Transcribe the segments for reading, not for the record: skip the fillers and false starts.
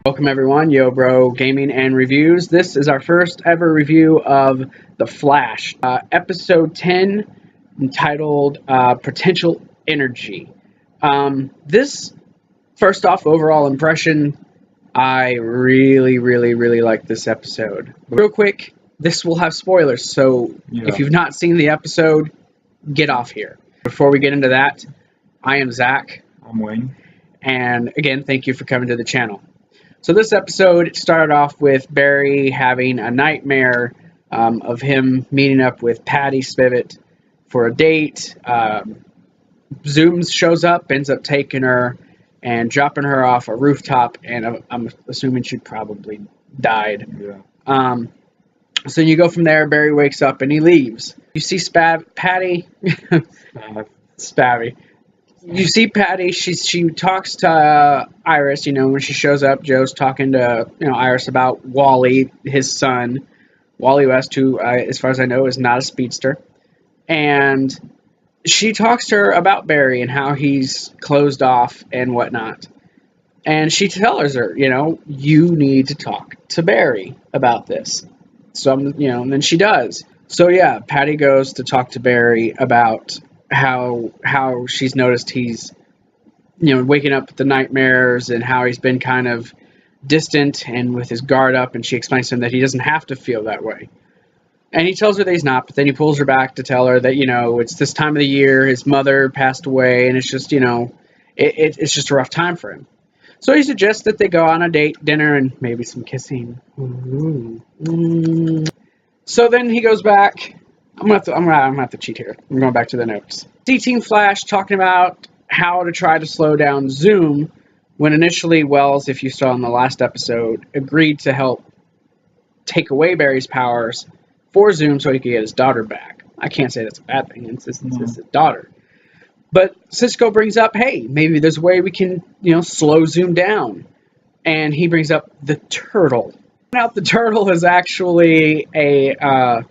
Welcome everyone, Yo Bro Gaming and Reviews. This is our first ever review of The Flash, episode 10, entitled Potential Energy. This, first off, overall impression, I really like this episode. Real quick, this will have spoilers, so if you've not seen the episode, get off here. Before we get into that, I am Zach. I'm Wayne. And again, thank you for coming to the channel. So this episode started off with Barry having a nightmare of him meeting up with Patty Spivot for a date. Zooms shows up, ends up taking her and dropping her off a rooftop, and I'm assuming she probably died. Yeah. So you go from there. Barry wakes up and he leaves. You see Patty. Spavvy. You see Patty, she talks to Iris, when she shows up. Joe's talking to, Iris about Wally, his son, Wally West, who, as far as I know, is not a speedster. And she talks to her about Barry and how he's closed off and whatnot. And she tells her, you need to talk to Barry about this. So, and then she does. So, yeah, Patty goes to talk to Barry about how she's noticed he's waking up with the nightmares and how he's been kind of distant and with his guard up, and she explains to him that he doesn't have to feel that way, and he tells her that he's not, but then he pulls her back to tell her that it's this time of the year, his mother passed away, and it's just it's just a rough time for him. So he suggests that they go on a date, dinner, and maybe some kissing. So then he goes back. I'm gonna have to cheat here. I'm going back to the notes. See Flash talking about how to try to slow down Zoom, when initially Wells, if you saw in the last episode, agreed to help take away Barry's powers for Zoom so he could get his daughter back. I can't say that's a bad thing. It's his daughter. But Cisco brings up, hey, maybe there's a way we can, slow Zoom down. And he brings up the turtle. Now, the turtle is actually a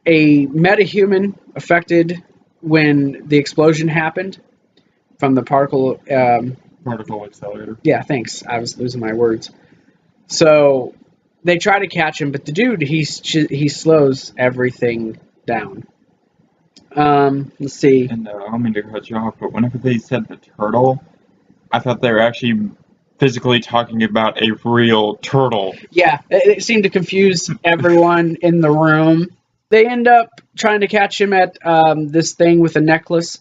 metahuman affected when the explosion happened from the particle accelerator. Yeah, thanks. I was losing my words. So they try to catch him, but the dude, he slows everything down. Let's see. And I don't mean to cut you off, but whenever they said the turtle, I thought they were actually physically talking about a real turtle. Yeah, it seemed to confuse everyone in the room. They end up trying to catch him at this thing with a necklace.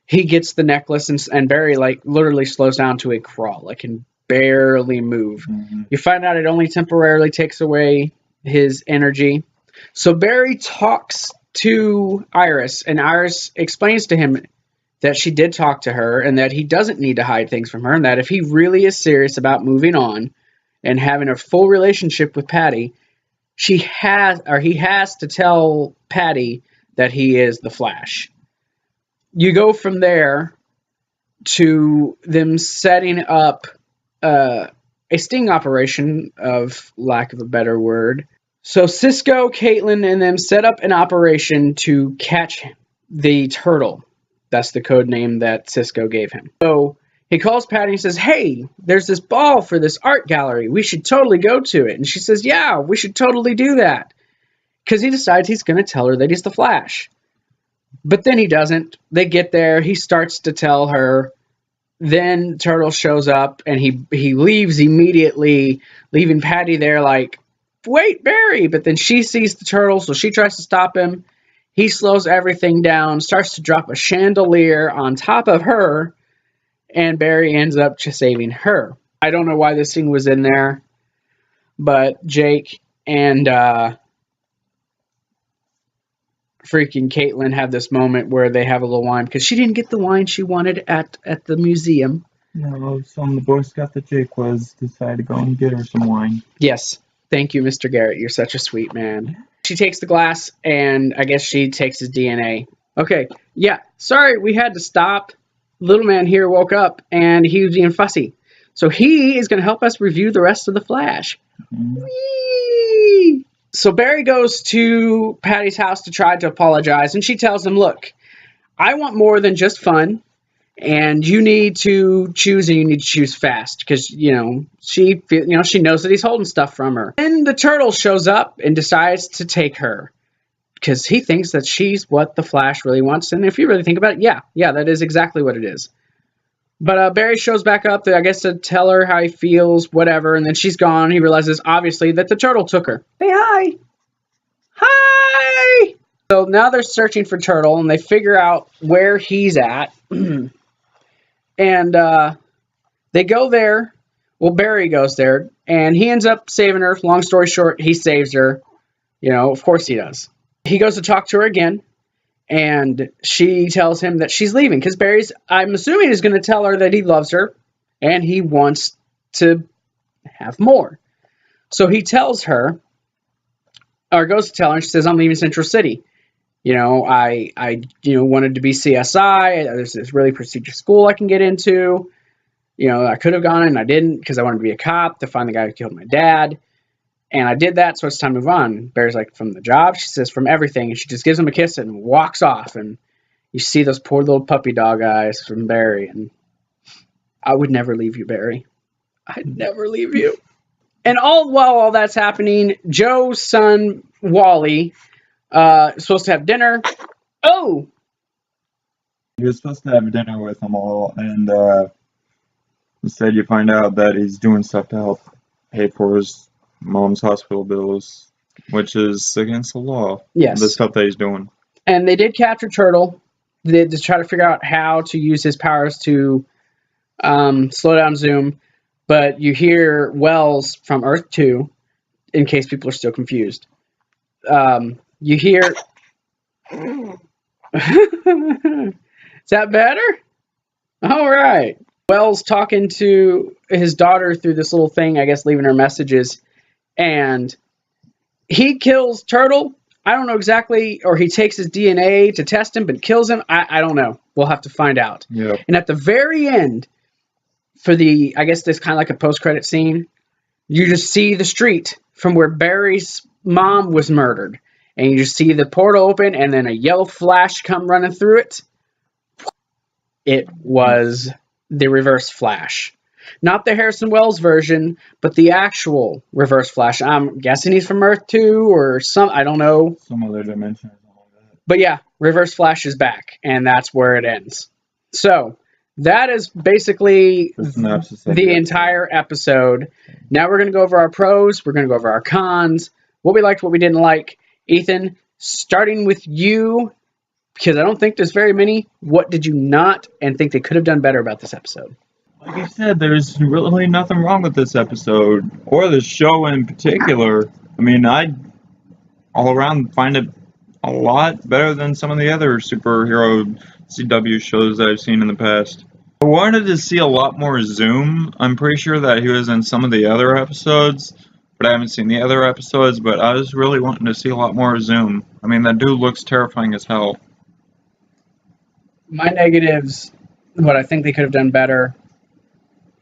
He gets the necklace, and Barry literally slows down to a crawl, can barely move. Mm-hmm. You find out it only temporarily takes away his energy. So Barry talks to Iris, and Iris explains to him that she did talk to her and that he doesn't need to hide things from her, and that if he really is serious about moving on and having a full relationship with Patty, he has to tell Patty that he is the Flash. You go from there to them setting up a sting operation, of lack of a better word. So Cisco, Caitlin, and them set up an operation to catch the turtle. That's the code name that Cisco gave him. So he calls Patty and says, hey, there's this ball for this art gallery. We should totally go to it. And she says, yeah, we should totally do that. Because he decides he's going to tell her that he's the Flash. But then he doesn't. They get there. He starts to tell her. Then Turtle shows up and he leaves immediately, leaving Patty there wait, Barry. But then she sees the turtle, so she tries to stop him. He slows everything down, starts to drop a chandelier on top of her, and Barry ends up just saving her. I don't know why this thing was in there, but Jake and freaking Caitlin have this moment where they have a little wine because she didn't get the wine she wanted at the museum. No, some of the Boy Scout that Jake was decided to go and get her some wine. Yes. Thank you, Mr. Garrett. You're such a sweet man. She takes the glass, and I guess she takes his DNA. Okay, yeah, sorry, we had to stop. Little man here woke up, and he was being fussy. So he is going to help us review the rest of The Flash. Mm-hmm. Whee! So Barry goes to Patty's house to try to apologize, and she tells him, look, I want more than just fun, and you need to choose, and you need to choose fast because she knows that he's holding stuff from her. And the turtle shows up and decides to take her because he thinks that she's what the Flash really wants. And if you really think about it, yeah, that is exactly what it is. But Barry shows back up to, I guess, to tell her how he feels, whatever, and then she's gone. He realizes, obviously, that the turtle took her. Say hi. Hi! So now they're searching for Turtle, and they figure out where he's at. And they go there. Well, Barry goes there, and he ends up saving her. Long story short, he saves her. Of course he does. He goes to talk to her again. And she tells him that she's leaving because Barry's, I'm assuming, is going to tell her that he loves her and he wants to have more. So he tells her, or goes to tell her, and she says, I'm leaving Central City. I wanted to be CSI. There's this really prestigious school I can get into. I could have gone and I didn't because I wanted to be a cop to find the guy who killed my dad. And I did that, so it's time to move on. Barry's like, from the job? She says, from everything. And she just gives him a kiss and walks off. And you see those poor little puppy dog eyes from Barry. And I would never leave you, Barry. I'd never leave you. And while all that's happening, Joe's son, Wally, is supposed to have dinner. Oh! He was supposed to have dinner with them all, and instead you find out that he's doing stuff to help pay for his mom's hospital bills, which is against the law. Yes. The stuff that he's doing. And they did capture Turtle. They did to try to figure out how to use his powers to slow down Zoom. But you hear Wells from Earth 2, in case people are still confused. You hear... Is that better? All right. Wells talking to his daughter through this little thing, I guess leaving her messages. And he kills Turtle. I don't know exactly, or he takes his DNA to test him, but kills him. I don't know. We'll have to find out. Yeah. And at the very end, for I guess this kind of like a post-credit scene, you just see the street from where Barry's mom was murdered. And you just see the portal open and then a yellow flash come running through it. It was the Reverse Flash. Not the Harrison Wells version, but the actual Reverse Flash. I'm guessing he's from Earth 2 or I don't know. Some other dimension or something like that. But yeah, Reverse Flash is back, and that's where it ends. So, that is basically the entire episode. Now we're going to go over our pros, we're going to go over our cons, what we liked, what we didn't like. Ethan, starting with you, because I don't think there's very many, what did you not and think they could have done better about this episode? Like I said, there's really nothing wrong with this episode, or the show in particular. I mean, I all around find it a lot better than some of the other superhero CW shows that I've seen in the past. I wanted to see a lot more Zoom. I'm pretty sure that he was in some of the other episodes, but I haven't seen the other episodes, but I was really wanting to see a lot more Zoom. I mean, that dude looks terrifying as hell. My negatives, what I think they could have done better.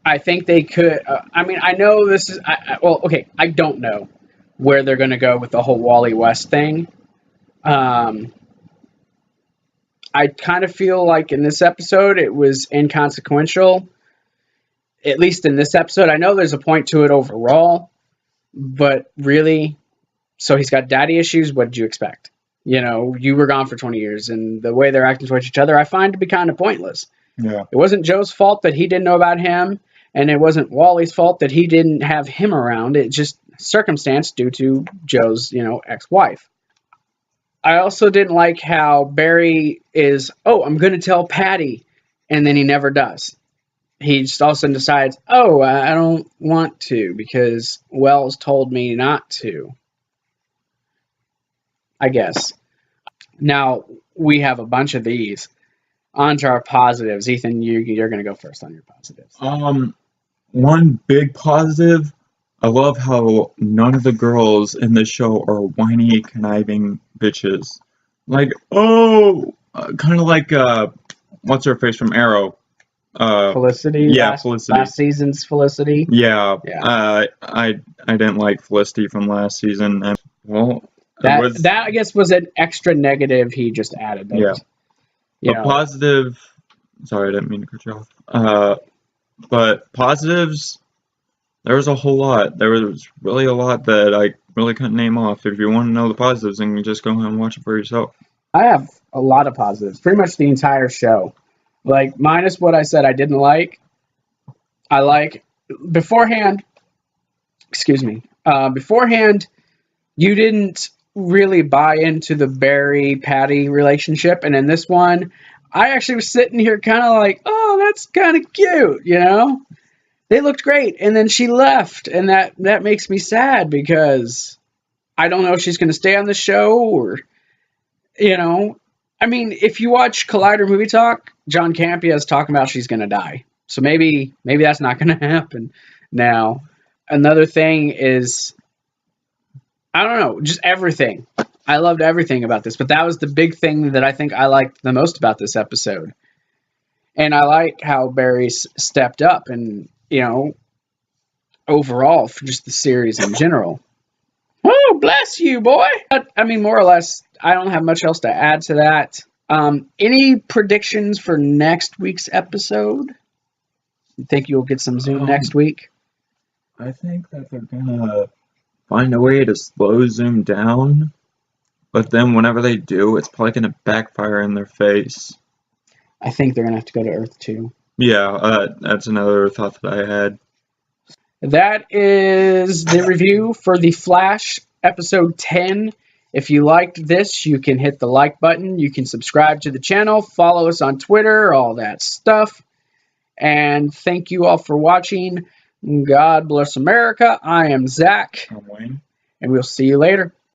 I think they could. I know this is. I don't know where they're going to go with the whole Wally West thing. I kind of feel like in this episode it was inconsequential. At least in this episode, I know there's a point to it overall, but really, so he's got daddy issues. What did you expect? You were gone for 20 years, and the way they're acting towards each other, I find to be kind of pointless. Yeah. It wasn't Joe's fault that he didn't know about him. And it wasn't Wally's fault that he didn't have him around. It's just circumstance due to Joe's, ex-wife. I also didn't like how Barry is, I'm going to tell Patty. And then he never does. He just all of a sudden decides, I don't want to because Wells told me not to. I guess. Now, we have a bunch of these. On to our positives. Ethan, you're going to go first on your positives. One big positive, I love how none of the girls in the show are whiny, conniving bitches. Like, kind of like, what's her face from Arrow? Felicity? Yeah, Felicity. Last season's Felicity? Yeah. I didn't like Felicity from last season. And, that, I guess, was an extra negative he just added. Yeah. A positive Sorry, I didn't mean to cut you off. But positives, there was a whole lot. There was really a lot that I really couldn't name off. If you want to know the positives, then you just go ahead and watch it for yourself. I have a lot of positives, pretty much the entire show. Like, minus what I said I didn't like. I like beforehand, excuse me, beforehand, you didn't really buy into the Barry Patty relationship. And in this one, I actually was sitting here kind of like, oh, that's kind of cute, you know? They looked great. And then she left. And that makes me sad because I don't know if she's going to stay on the show or, you know. I mean, if you watch Collider Movie Talk, John Campea is talking about she's going to die. So maybe that's not going to happen now. Another thing is, I don't know, just everything. I loved everything about this, but that was the big thing that I think I liked the most about this episode. And I like how Barry's stepped up and, you know, overall for just the series in general. Oh, bless you, boy. I mean, more or less, I don't have much else to add to that. Any predictions for next week's episode? You think you'll get some Zoom next week? I think that they're gonna find a way to slow Zoom down, but then whenever they do, it's probably gonna backfire in their face. I think they're gonna have to go to Earth too. Yeah, that's another thought that I had. That is the review for The Flash episode 10. If you liked this, you can hit the like button. You can subscribe to the channel, follow us on Twitter, all that stuff. And thank you all for watching. God bless America. I am Zach, I'm Wayne. and we'll see you later.